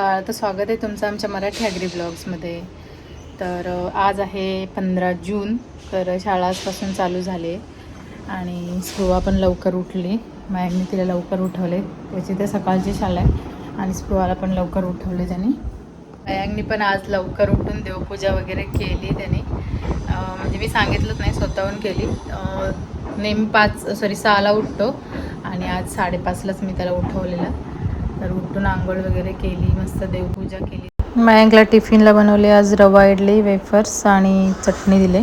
नमस्कार. तर स्वागत आहे तुमचं आमच्या मराठी ॲग्री ब्लॉग्समध्ये. तर आज आहे 15 जून. तर शाळा आजपासून चालू झाली आणि स्पृहा पण लवकर उठली. मयांकने तिला लवकर उठवले. त्याची तर सकाळची शाळा आहे आणि स्पृहाला पण लवकर उठवले त्यांनी. मयांकने पण आज लवकर उठून देवपूजा वगैरे केली त्यांनी. म्हणजे मी सांगितलंच नाही, स्वतःहून केली. नेहमी 6ला उठतो आणि आज 5:30लाच मी त्याला उठवलेलं. तर उठून आंघोळ वगैरे केली, मस्त देवपूजा केली. मयांकला टिफिनला बनवले आज रवा इडली, वेफर्स आणि चटणी दिले.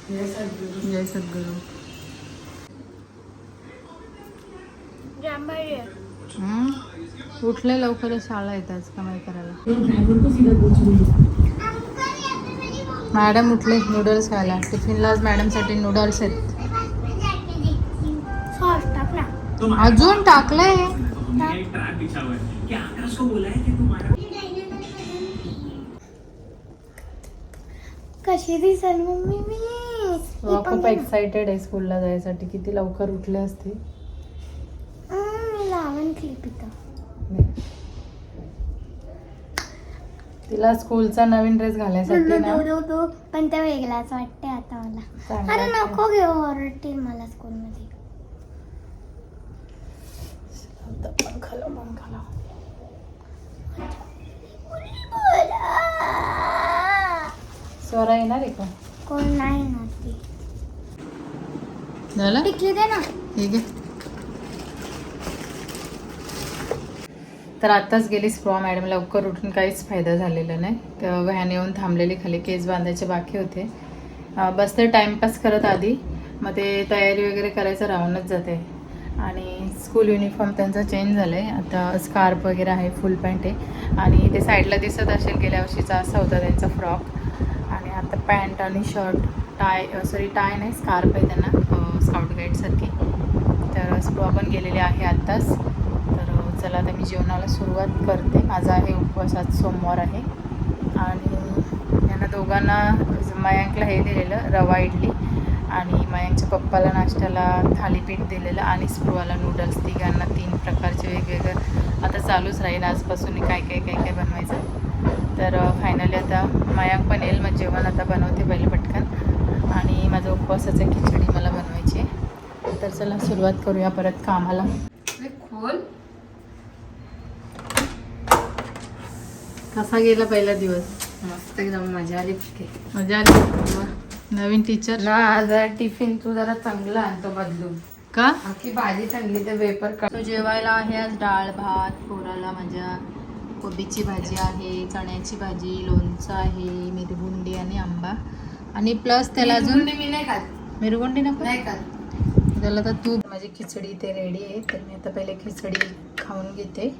जय सद्गुरू. उठले लवकर, शाळा येतात कमाई करायला. मॅडम उठले नूडल्स खायला. टिफिनला आज मॅडमसाठी नूडल्स आहेत. अजून टाकलंय. कशी दिसेल मम्मी मी? खूप एक्साइटेड आहे स्कूलला जायसाठी. किती लवकर उठले असते. लावण क्लिप इथं. तिला स्कूलचा नवीन ड्रेस घालायसाठी ना, पण ते वेगळाच वाटते आता मला. चांगलं अरे वाटतं. नको घेऊ, ओरडतील मला स्कूलमध्ये. स्वरा येणार आहे का? कोण नाही ना ती. झालं टिकली दे ना. ठीक आहे. तर आत्ताच गेली स्पृहा मॅडम. लवकर उठून काहीच फायदा झालेला नाही. तर व्हॅन येऊन थांबलेली खाली. केस बांधायचे बाकी होते. बसते टाईमपास करत आधी. मग ते तयारी वगैरे करायचं राहूनच जाते. आणि स्कूल युनिफॉर्म त्यांचा चेंज झाला आहे. आता स्कार्फ वगैरे आहे, फुल पॅन्ट आहे. आणि ते साईडला दिसत असेल गेल्या वर्षीचा असा होता त्यांचा फ्रॉक. आणि आता पॅन्ट आणि शर्ट, टाय नाही, स्कार्फ आहे त्यांना, स्काउट गाईडसारखी. तर स्पृहा पण गेलेली आहे आत्ताच. तर चला आता मी जेवणाला सुरुवात करते. माझा आहे उपवास, आज सोमवार आहे. आणि यांना दोघांना, मयांकला हे दिलेलं रवा इडली आणि मयांकच्या पप्पाला नाश्त्याला थालीपीठ दिलेलं आणि स्पृहाला नूडल्स. तिघांना 3 प्रकारचे वेगवेगळं. आता चालूच राहील आजपासून काय बनवायचं. तर फायनली आता मयांक पण येईल. मग जेवण आता बनवते पहिले पटकन. आणि माझं उपवासाचं खिचडी मला बनवायची आहे. तर चला सुरुवात करूया परत कामाला. खोल. कसा गेला पहिला दिवस? मस्त एकदम मजा आली. मजा आली. नवीन टीचर ना. जरा टिफिन तू जरा चांगला आणतो बदलून. का? आखी भाजी चांगली, ते वेपर का. तो जेवायला आहे आज डाळ भात. पोराला माझ्या कोबीची भाजी आहे, चण्याची भाजी, लोणचं आहे, मिरगुंडी आणि आंबा. आणि प्लस त्याला अजून मी नाही खात. मिरगुंडी नको नाही खात. त्याला तर तू. माझी खिचडी ते रेडी आहे. तर मी आता पहिले खिचडी खाऊन घेते.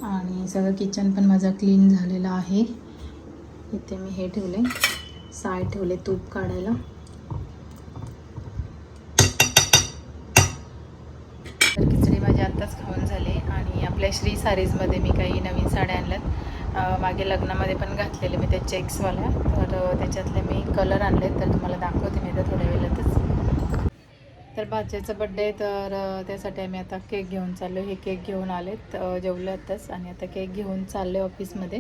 आणि सगळं किचन पण माझं क्लीन झालेलं आहे. इथे मी हे ठेवले, साय ठेवले तूप काढायला. तर खिचडी माझी आत्ताच खाऊन झाली. आणि आपल्या श्री सारीजमध्ये मी काही नवीन साड्या आणल्यात. मागे लग्नामध्ये पण घातलेले मी, त्या चेक्सवाल्या. तर त्याच्यातले मी कलर आणले, तर तुम्हाला दाखवते मी आता थोड्या वेळातच. तर भाच्याचा बड्डे, तर त्यासाठी आम्ही आता केक घेऊन चाललो. हे केक घेऊन आलेत, जेवले आत्ताच. आणि आता केक घेऊन चाललो आहे ऑफिसमध्ये.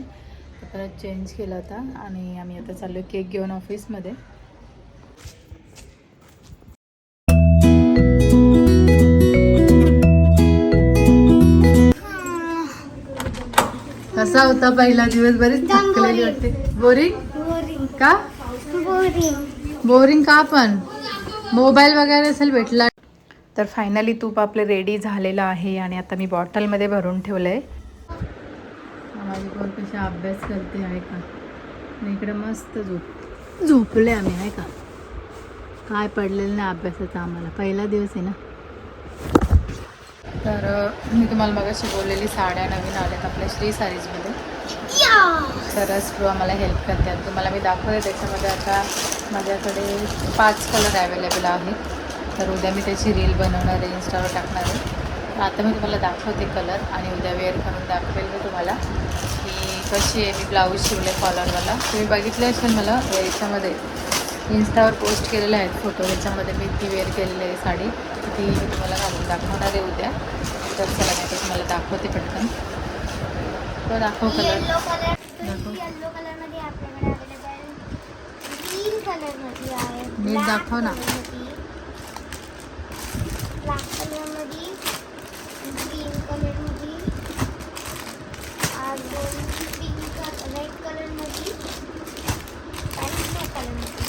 तर परत चेंज केला होता आणि आम्ही आता चाललो केक घेऊन ऑफिसमध्ये. कसा होता पहिला दिवस? बरीच थकलेली वाटते. बोरिंग का? बोरिंग का? पण मोबाईल वगैरे असेल भेटला. तर फायनली तूप आपलं रेडी झालेलं आहे. आणि आता मी बॉटलमध्ये भरून ठेवलं आहे. माझी पोर कशी अभ्यास करते आहे का. आणि इकडे मस्त झोपले आम्ही आहे का. काय पडलेलं नाही अभ्यासाचं आम्हाला. पहिला दिवस आहे ना. तर मी तुम्हाला मगाशी बोललेली साड्या नवीन आल्यात आपल्या श्री सारीजमध्ये. तर स्पृहा मला हेल्प करतात. तुम्हाला मी दाखवते. त्याच्यामध्ये आता माझ्याकडे 5 कलर अवेलेबल आहेत. तर उद्या मी त्याची रील बनवणार आहे, इंस्टावर टाकणार आहे. तर आता मी तुम्हाला दाखवते कलर. आणि उद्या वेअर करून दाखवेल मी तुम्हाला की कशी आहे. मी ब्लाऊज शिवले कॉलरवाला. तुम्ही बघितले असेल मला याच्यामध्ये, इंस्टावर पोस्ट केलेले आहेत फोटो. त्याच्यामध्ये मी ती वेअर केलेली आहे साडी. ती मी तुम्हाला घालून दाखवणार आहे उद्या. तर चला मी तुम्हाला दाखवते पटकन. तो दाखव कलर. येलो कलर दाखव. येलो कलर मध्ये आपल्याकडे अवेलेबल ग्रीन कलर मध्ये आहे नीट दाखव ना. ब्लॅक कलर मध्ये ग्रीन कलर मध्ये अजून पिंक रेड कलर मध्ये आणि ब्लू कलर मध्ये.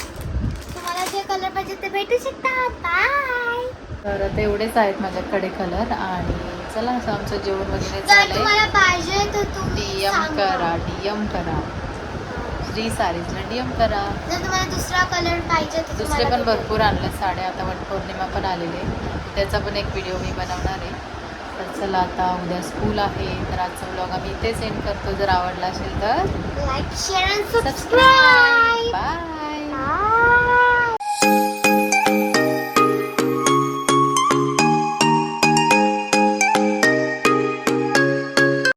तुम्हाला जे कलर पाहिजे ते भेटू शकतात. बाय. तर आता एवढेच आहेत माझ्याकडे कलर. आणि चला असं आमचं जेवण वगैरे जर झालंय. तुम्हाला पाहिजे तर तुम्ही डीएम सांगा. करा, डीएम करा. श्री सारीजला डीएम करा. जर तुम्हाला दुसरा कलर पाहिजे तर दुसरे तुम्हाला पण भेटेल. भरपूर आणले साड्या. आता वटपौर्णिमा पण आलेली आहे, त्याचा पण एक व्हिडिओ मी बनवणार आहे. तर चला आता उद्या स्कूल आहे, तर आजचा व्लॉग आम्ही इथे सेंड करतो. जर आवडला असेल तर लाईक शेअर आणि सबस्क्राईब. सबस्क्राईब.